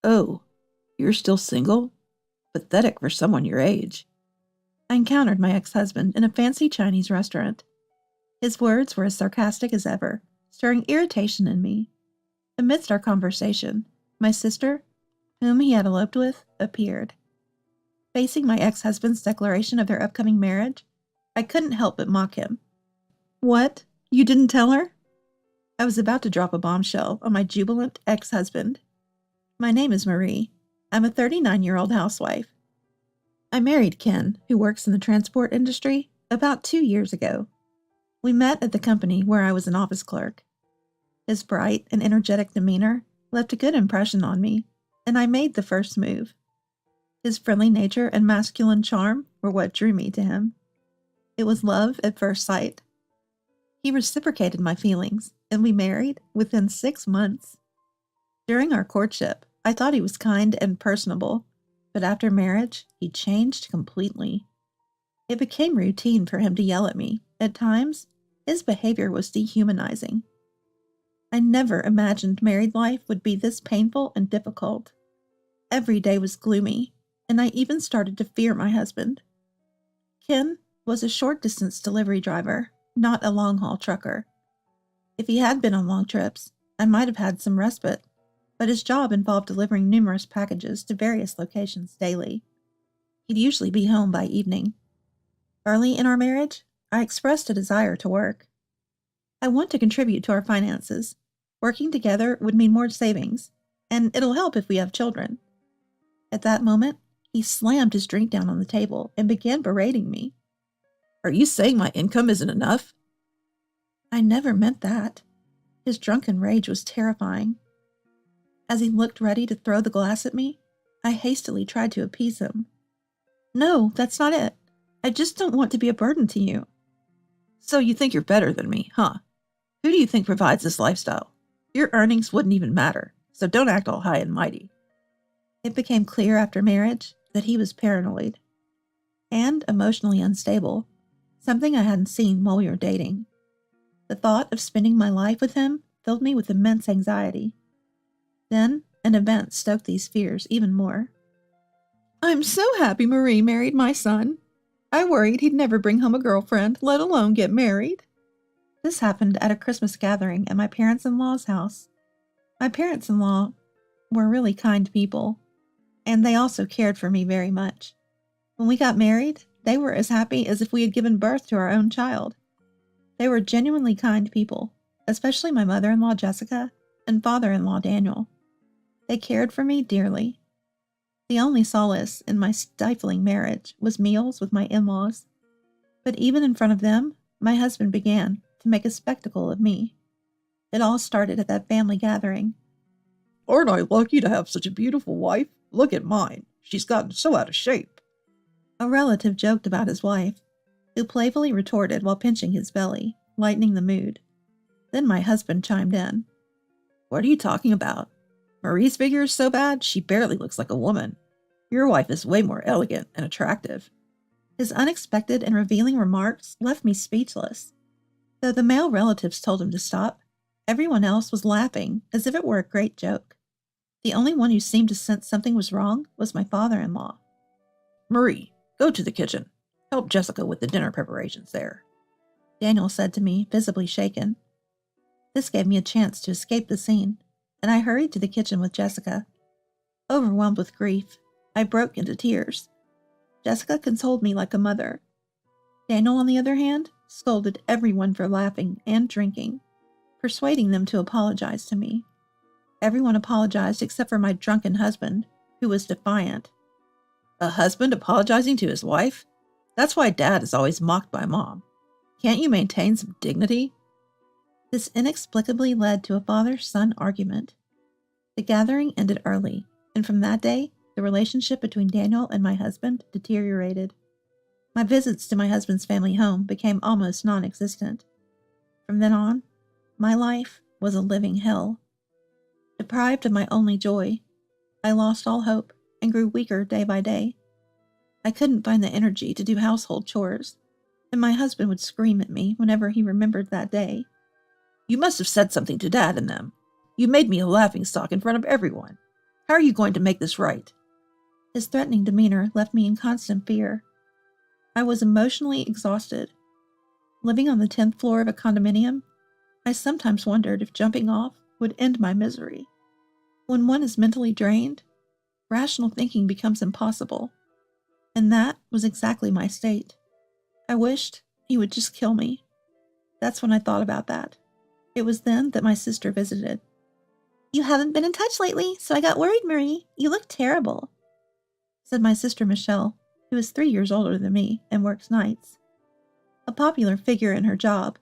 Oh, you're still single? Pathetic for someone your age. I encountered my ex-husband in a fancy Chinese restaurant. His words were as sarcastic as ever, stirring irritation in me. Amidst our conversation, my sister, whom he had eloped with, appeared. Facing my ex-husband's declaration of their upcoming marriage, I couldn't help but mock him. What? You didn't tell her? I was about to drop a bombshell on my jubilant ex-husband. My name is Marie. I'm a 39-year-old housewife. I married Ken, who works in the transport industry, about 2 years ago. We met at the company where I was an office clerk. His bright and energetic demeanor left a good impression on me, and I made the first move. His friendly nature and masculine charm were what drew me to him. It was love at first sight. He reciprocated my feelings, and we married within 6 months. During our courtship, I thought he was kind and personable, but after marriage, he changed completely. It became routine for him to yell at me. At times, his behavior was dehumanizing. I never imagined married life would be this painful and difficult. Every day was gloomy, and I even started to fear my husband. Ken was a short-distance delivery driver, not a long-haul trucker. If he had been on long trips, I might have had some respite, but his job involved delivering numerous packages to various locations daily. He'd usually be home by evening. Early in our marriage, I expressed a desire to work. I want to contribute to our finances. Working together would mean more savings, and it'll help if we have children. At that moment, he slammed his drink down on the table and began berating me. Are you saying my income isn't enough? I never meant that. His drunken rage was terrifying. As he looked ready to throw the glass at me, I hastily tried to appease him. No, that's not it. I just don't want to be a burden to you. So you think you're better than me, huh? Who do you think provides this lifestyle? Your earnings wouldn't even matter, so don't act all high and mighty. It became clear after marriage that he was paranoid and emotionally unstable, something I hadn't seen while we were dating. The thought of spending my life with him filled me with immense anxiety. Then, an event stoked these fears even more. I'm so happy Marie married my son. I worried he'd never bring home a girlfriend, let alone get married. This happened at a Christmas gathering at my parents-in-law's house. My parents-in-law were really kind people, and they also cared for me very much. When we got married, they were as happy as if we had given birth to our own child. They were genuinely kind people, especially my mother-in-law Jessica and father-in-law Daniel. They cared for me dearly. The only solace in my stifling marriage was meals with my in-laws. But even in front of them, my husband began to make a spectacle of me. It all started at that family gathering. Aren't I lucky to have such a beautiful wife? Look at mine. She's gotten so out of shape. A relative joked about his wife, who playfully retorted while pinching his belly, lightening the mood. Then my husband chimed in. What are you talking about? Marie's figure is so bad, she barely looks like a woman. Your wife is way more elegant and attractive. His unexpected and revealing remarks left me speechless. Though the male relatives told him to stop, everyone else was laughing as if it were a great joke. The only one who seemed to sense something was wrong was my father-in-law. Marie, go to the kitchen. Help Jessica with the dinner preparations there, Daniel said to me, visibly shaken. This gave me a chance to escape the scene, and I hurried to the kitchen with Jessica. Overwhelmed with grief, I broke into tears. Jessica consoled me like a mother. Daniel, on the other hand, scolded everyone for laughing and drinking, persuading them to apologize to me. Everyone apologized except for my drunken husband, who was defiant. A husband apologizing to his wife? That's why Dad is always mocked by Mom. Can't you maintain some dignity? This inexplicably led to a father-son argument. The gathering ended early, and from that day, the relationship between Daniel and my husband deteriorated. My visits to my husband's family home became almost non-existent. From then on, my life was a living hell. Deprived of my only joy, I lost all hope and grew weaker day by day. I couldn't find the energy to do household chores, and my husband would scream at me whenever he remembered that day. You must have said something to Dad and them. You made me a laughingstock in front of everyone. How are you going to make this right? His threatening demeanor left me in constant fear. I was emotionally exhausted. Living on the 10th floor of a condominium, I sometimes wondered if jumping off would end my misery. When one is mentally drained, rational thinking becomes impossible. And that was exactly my state. I wished he would just kill me. That's when I thought about that. It was then that my sister visited. "You haven't been in touch lately, so I got worried, Marie. You look terrible," said my sister Michelle, who is 3 years older than me and works nights. A popular figure in her job,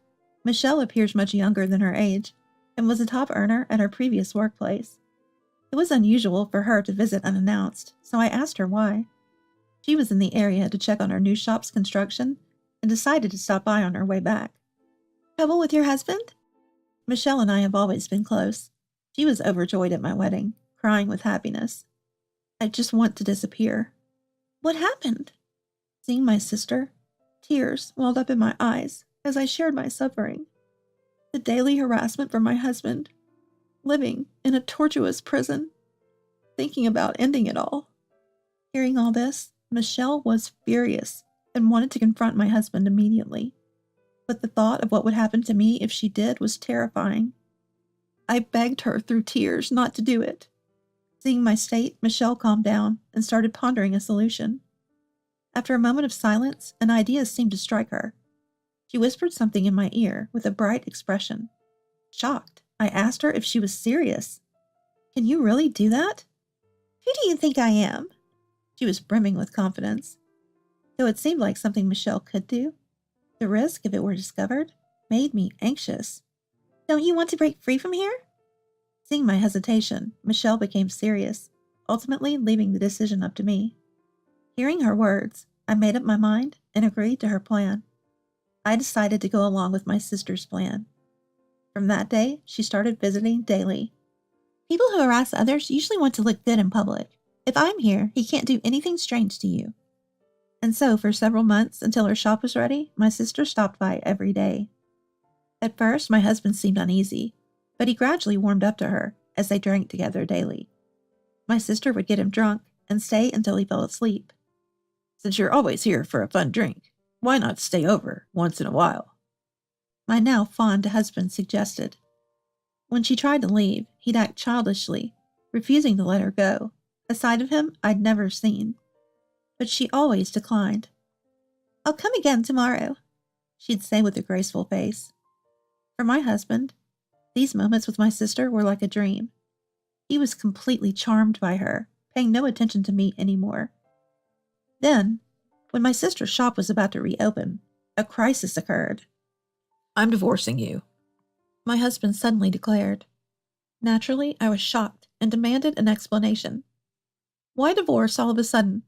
Michelle appears much younger than her age and was a top earner at her previous workplace. It was unusual for her to visit unannounced, so I asked her why. She was in the area to check on our new shop's construction and decided to stop by on her way back. "Trouble with your husband?" Michelle and I have always been close. She was overjoyed at my wedding, crying with happiness. I just want to disappear. "What happened?" Seeing my sister, tears welled up in my eyes as I shared my suffering. The daily harassment from my husband, living in a tortuous prison, thinking about ending it all. Hearing all this, Michelle was furious and wanted to confront my husband immediately. But the thought of what would happen to me if she did was terrifying. I begged her through tears not to do it. Seeing my state, Michelle calmed down and started pondering a solution. After a moment of silence, an idea seemed to strike her. She whispered something in my ear with a bright expression. Shocked, I asked her if she was serious. "Can you really do that?" "Who do you think I am?" She was brimming with confidence. Though it seemed like something Michelle could do, the risk, if it were discovered, made me anxious. "Don't you want to break free from here?" Seeing my hesitation, Michelle became serious, ultimately leaving the decision up to me. Hearing her words, I made up my mind and agreed to her plan. I decided to go along with my sister's plan. From that day, she started visiting daily. "People who harass others usually want to look good in public. If I'm here, he can't do anything strange to you." And so, for several months, until her shop was ready, my sister stopped by every day. At first, my husband seemed uneasy, but he gradually warmed up to her as they drank together daily. My sister would get him drunk and stay until he fell asleep. "Since you're always here for a fun drink, why not stay over once in a while?" my now fond husband suggested. When she tried to leave, he'd act childishly, refusing to let her go, a side of him I'd never seen. But she always declined. "I'll come again tomorrow," she'd say with a graceful face. For my husband, these moments with my sister were like a dream. He was completely charmed by her, paying no attention to me anymore. Then, when my sister's shop was about to reopen, a crisis occurred. "I'm divorcing you," my husband suddenly declared. Naturally, I was shocked and demanded an explanation. "Why divorce all of a sudden?"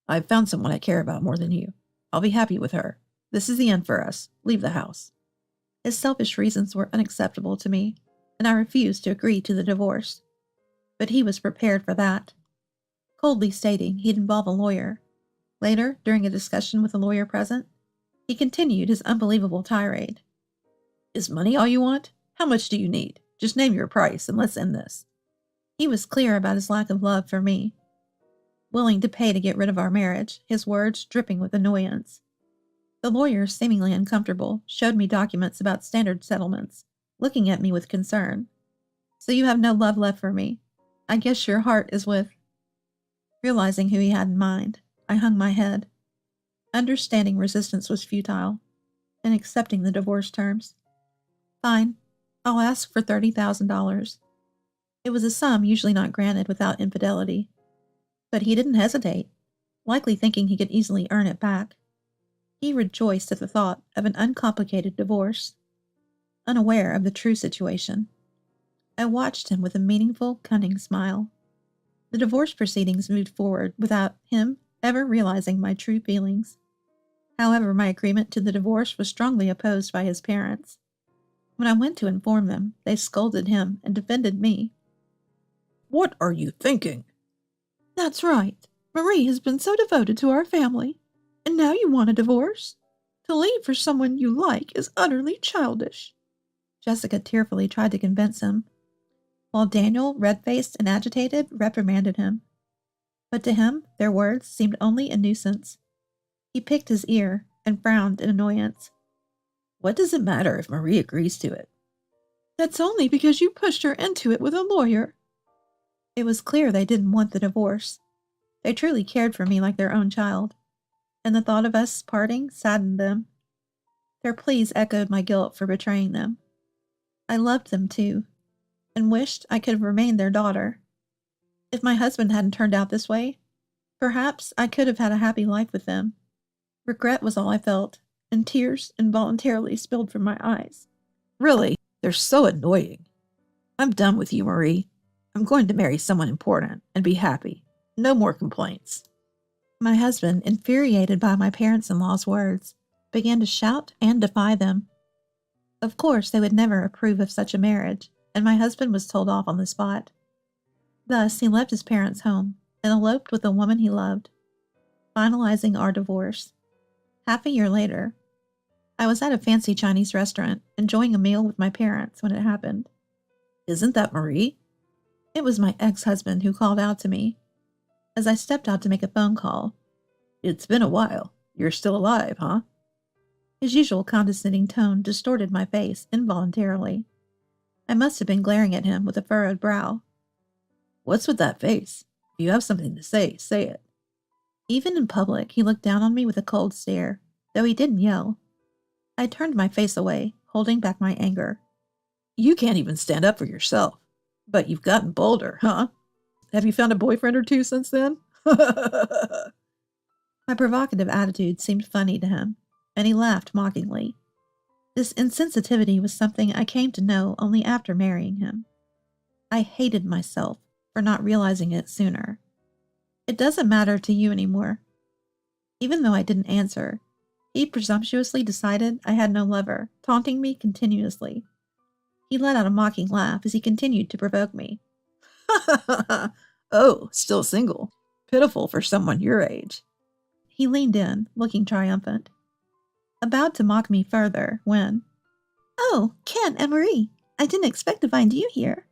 "I've found someone I care about more than you. I'll be happy with her. This is the end for us. Leave the house." His selfish reasons were unacceptable to me, and I refused to agree to the divorce. But he was prepared for that, coldly stating he'd involve a lawyer. Later, during a discussion with a lawyer present, he continued his unbelievable tirade. "Is money all you want? How much do you need? Just name your price and let's end this." He was clear about his lack of love for me. Willing to pay to get rid of our marriage, his words dripping with annoyance. The lawyer, seemingly uncomfortable, showed me documents about standard settlements, looking at me with concern. "So you have no love left for me. I guess your heart is with..." Realizing who he had in mind, I hung my head. Understanding resistance was futile, and accepting the divorce terms. "Fine, I'll ask for $30,000. It was a sum usually not granted without infidelity. But he didn't hesitate, likely thinking he could easily earn it back. He rejoiced at the thought of an uncomplicated divorce. Unaware of the true situation, I watched him with a meaningful, cunning smile. The divorce proceedings moved forward without him ever realizing my true feelings. However, my agreement to the divorce was strongly opposed by his parents. When I went to inform them, they scolded him and defended me. "What are you thinking?" "That's right. Marie has been so devoted to our family, and now you want a divorce? To leave for someone you like is utterly childish." Jessica tearfully tried to convince him. while Daniel, red-faced and agitated, reprimanded him. But to him, their words seemed only a nuisance. He picked his ear and frowned in annoyance. What does it matter if Marie agrees to it? That's only because you pushed her into it with a lawyer. It was clear they didn't want the divorce. They truly cared for me like their own child, and the thought of us parting saddened them. Their pleas echoed my guilt for betraying them. I loved them too, and wished I could have remained their daughter. If my husband hadn't turned out this way, perhaps I could have had a happy life with them. Regret was all I felt, and tears involuntarily spilled from my eyes. Really, they're so annoying. I'm done with you, Marie. I'm going to marry someone important and be happy. No more complaints. My husband, infuriated by my parents-in-law's words, began to shout and defy them. Of course, they would never approve of such a marriage, and my husband was told off on the spot. Thus, he left his parents' home and eloped with the woman he loved, finalizing our divorce. Half a year later, I was at a fancy Chinese restaurant, enjoying a meal with my parents when it happened. Isn't that Marie? It was my ex-husband who called out to me as I stepped out to make a phone call. It's been a while. You're still alive, huh? His usual condescending tone distorted my face involuntarily. I must have been glaring at him with a furrowed brow. What's with that face? If you have something to say, say it. Even in public, he looked down on me with a cold stare, though he didn't yell. I turned my face away, holding back my anger. You can't even stand up for yourself. But you've gotten bolder, huh? Have you found a boyfriend or two since then? My provocative attitude seemed funny to him, and he laughed mockingly. This insensitivity was something I came to know only after marrying him. I hated myself for not realizing it sooner. It doesn't matter to you anymore. Even though I didn't answer, he presumptuously decided I had no lover, taunting me continuously. He let out a mocking laugh as he continued to provoke me. Oh, still single. Pitiful for someone your age. He leaned in, looking triumphant. About to mock me further when, "Oh, Ken and Marie, I didn't expect to find you here."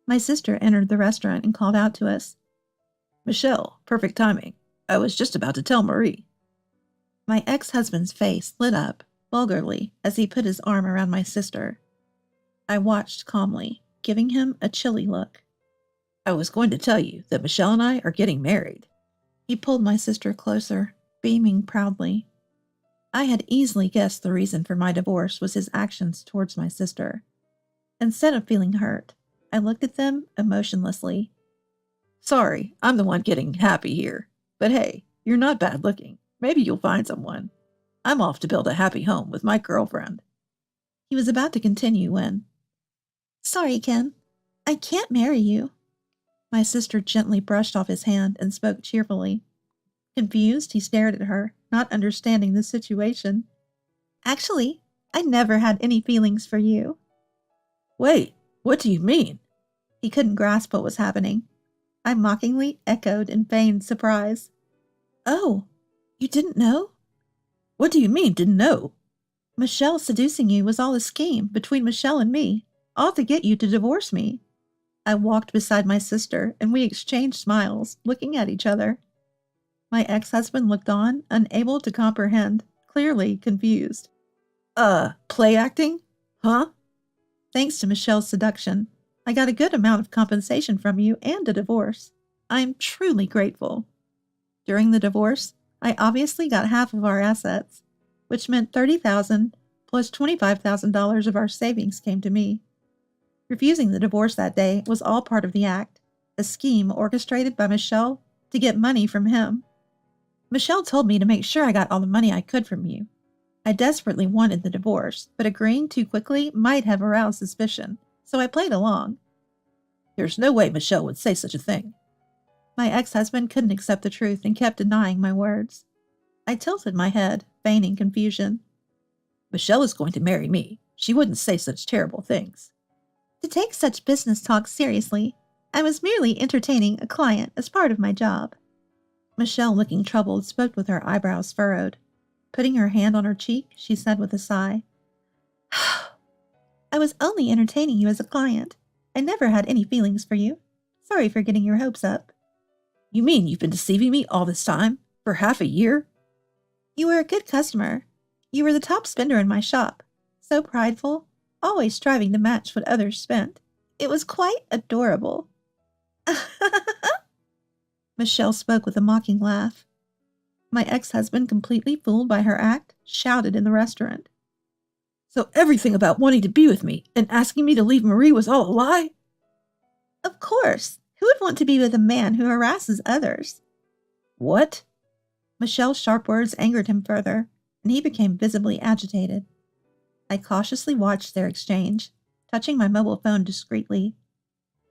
My sister entered the restaurant and called out to us. Michelle, perfect timing. I was just about to tell Marie. My ex-husband's face lit up, vulgarly, as he put his arm around my sister. I watched calmly, giving him a chilly look. I was going to tell you that Michelle and I are getting married. He pulled my sister closer, beaming proudly. I had easily guessed the reason for my divorce was his actions towards my sister. Instead of feeling hurt, I looked at them emotionlessly. Sorry, I'm the one getting happy here. But hey, you're not bad looking. Maybe you'll find someone. I'm off to build a happy home with my girlfriend. He was about to continue when, "Sorry, Ken. I can't marry you." My sister gently brushed off his hand and spoke cheerfully. Confused, he stared at her, not understanding the situation. "Actually, I never had any feelings for you." Wait, what do you mean? He couldn't grasp what was happening. I mockingly echoed in feigned surprise. "Oh, you didn't know?" What do you mean, didn't know? "Michelle seducing you was all a scheme between Michelle and me, all to get you to divorce me." I walked beside my sister, and we exchanged smiles, looking at each other. My ex-husband looked on, unable to comprehend, clearly confused. Play acting? Huh? "Thanks to Michelle's seduction, I got a good amount of compensation from you and a divorce. I am truly grateful. During the divorce, I obviously got half of our assets, which meant $30,000 plus $25,000 of our savings came to me. Refusing the divorce that day was all part of the act, a scheme orchestrated by Michelle to get money from him. Michelle told me to make sure I got all the money I could from you. I desperately wanted the divorce, but agreeing too quickly might have aroused suspicion, so I played along." There's no way Michelle would say such a thing. My ex-husband couldn't accept the truth and kept denying my words. I tilted my head, feigning confusion. Michelle is going to marry me. She wouldn't say such terrible things. To take such business talk seriously, I was merely entertaining a client as part of my job. Michelle, looking troubled, spoke with her eyebrows furrowed. Putting her hand on her cheek, she said with a sigh, "I was only entertaining you as a client. I never had any feelings for you. Sorry for getting your hopes up. You mean you've been deceiving me all this time? For half a year? You were a good customer. You were the top spender in my shop. So prideful, always striving to match what others spent. It was quite adorable. Michelle spoke with a mocking laugh. My ex-husband, completely fooled by her act, shouted in the restaurant. So everything about wanting to be with me and asking me to leave Marie was all a lie? Of course. Who would want to be with a man who harasses others? What? Michelle's sharp words angered him further, and he became visibly agitated. I cautiously watched their exchange, touching my mobile phone discreetly.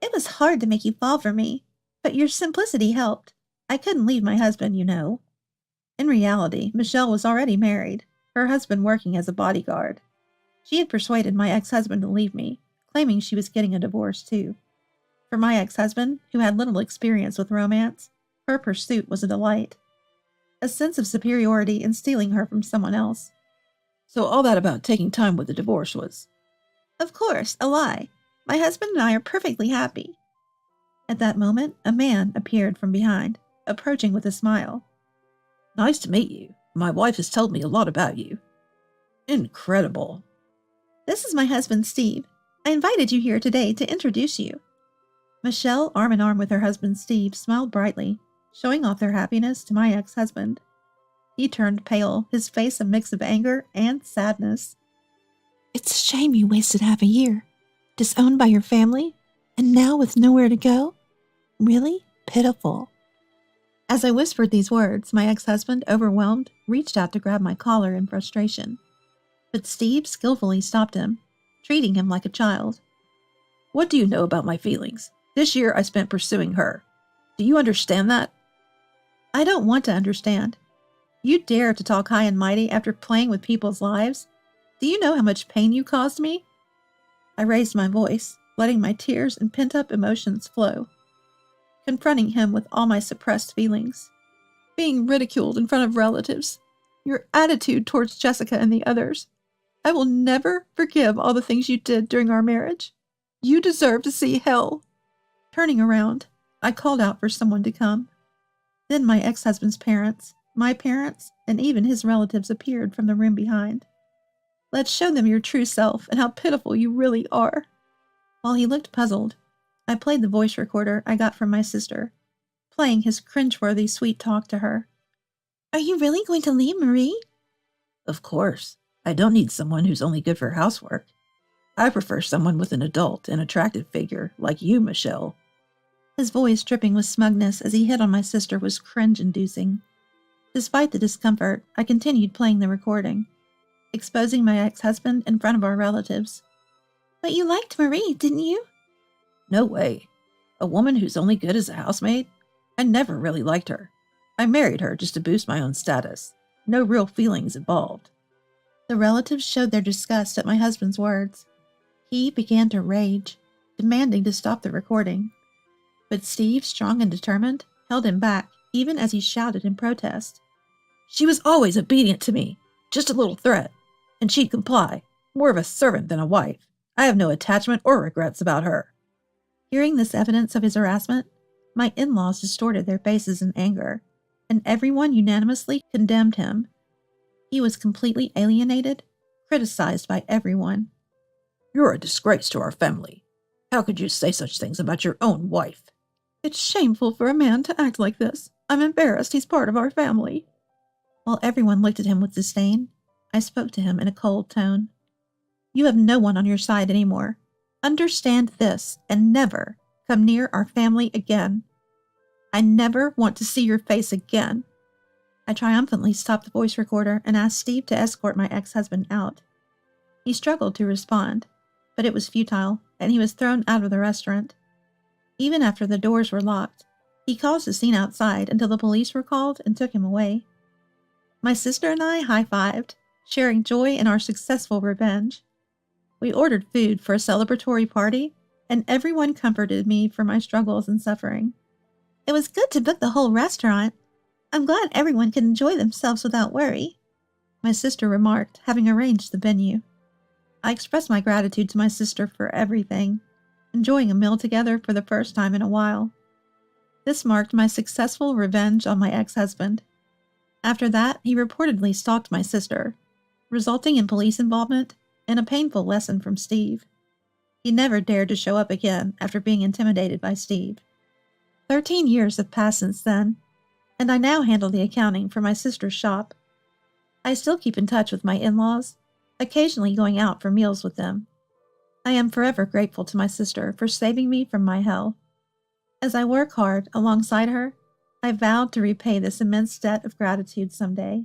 It was hard to make you fall for me, but your simplicity helped. I couldn't leave my husband, you know. In reality, Michelle was already married, her husband working as a bodyguard. She had persuaded my ex-husband to leave me, claiming she was getting a divorce too. For my ex-husband, who had little experience with romance, her pursuit was a delight. A sense of superiority in stealing her from someone else. So all that about taking time with the divorce was? Of course, a lie. My husband and I are perfectly happy. At that moment, a man appeared from behind, approaching with a smile. Nice to meet you. My wife has told me a lot about you. Incredible. This is my husband, Steve. I invited you here today to introduce you. Michelle, arm in arm with her husband, Steve, smiled brightly, showing off their happiness to my ex-husband. He turned pale, his face a mix of anger and sadness. It's a shame you wasted half a year, disowned by your family, and now with nowhere to go? Really pitiful. As I whispered these words, my ex-husband, overwhelmed, reached out to grab my collar in frustration. But Steve skillfully stopped him, treating him like a child. What do you know about my feelings? This year I spent pursuing her. Do you understand that? I don't want to understand. You dare to talk high and mighty after playing with people's lives? Do you know how much pain you caused me? I raised my voice, letting my tears and pent-up emotions flow, confronting him with all my suppressed feelings. Being ridiculed in front of relatives. Your attitude towards Jessica and the others. I will never forgive all the things you did during our marriage. You deserve to see hell. Turning around, I called out for someone to come. Then my ex-husband's parents, my parents, and even his relatives appeared from the room behind. Let's show them your true self and how pitiful you really are. While he looked puzzled, I played the voice recorder I got from my sister, playing his cringeworthy sweet talk to her. Are you really going to leave Marie? Of course. I don't need someone who's only good for housework. I prefer someone with an adult and attractive figure, like you, Michelle. His voice dripping with smugness as he hit on my sister was cringe-inducing. Despite the discomfort, I continued playing the recording, exposing my ex-husband in front of our relatives. But you liked Marie, didn't you? No way. A woman who's only good as a housemaid? I never really liked her. I married her just to boost my own status. No real feelings involved. The relatives showed their disgust at my husband's words. He began to rage, demanding to stop the recording. But Steve, strong and determined, held him back, even as he shouted in protest. She was always obedient to me, just a little threat, and she'd comply, more of a servant than a wife. I have no attachment or regrets about her. Hearing this evidence of his harassment, my in-laws distorted their faces in anger, and everyone unanimously condemned him. He was completely alienated, criticized by everyone. You're a disgrace to our family. How could you say such things about your own wife? It's shameful for a man to act like this. I'm embarrassed he's part of our family. While everyone looked at him with disdain, I spoke to him in a cold tone. You have no one on your side anymore. Understand this and never come near our family again. I never want to see your face again. I triumphantly stopped the voice recorder and asked Steve to escort my ex-husband out. He struggled to respond, but it was futile, and he was thrown out of the restaurant. Even after the doors were locked, he caused a scene outside until the police were called and took him away. My sister and I high-fived, sharing joy in our successful revenge. We ordered food for a celebratory party, and everyone comforted me for my struggles and suffering. It was good to book the whole restaurant. I'm glad everyone could enjoy themselves without worry, my sister remarked, having arranged the venue. I expressed my gratitude to my sister for everything. enjoying a meal together for the first time in a while. This marked my successful revenge on my ex-husband. After that, he reportedly stalked my sister, resulting in police involvement and a painful lesson from Steve. He never dared to show up again after being intimidated by Steve. 13 years have passed since then, and I now handle the accounting for my sister's shop. I still keep in touch with my in-laws, occasionally going out for meals with them. I am forever grateful to my sister for saving me from my hell. As I work hard alongside her, I vowed to repay this immense debt of gratitude someday.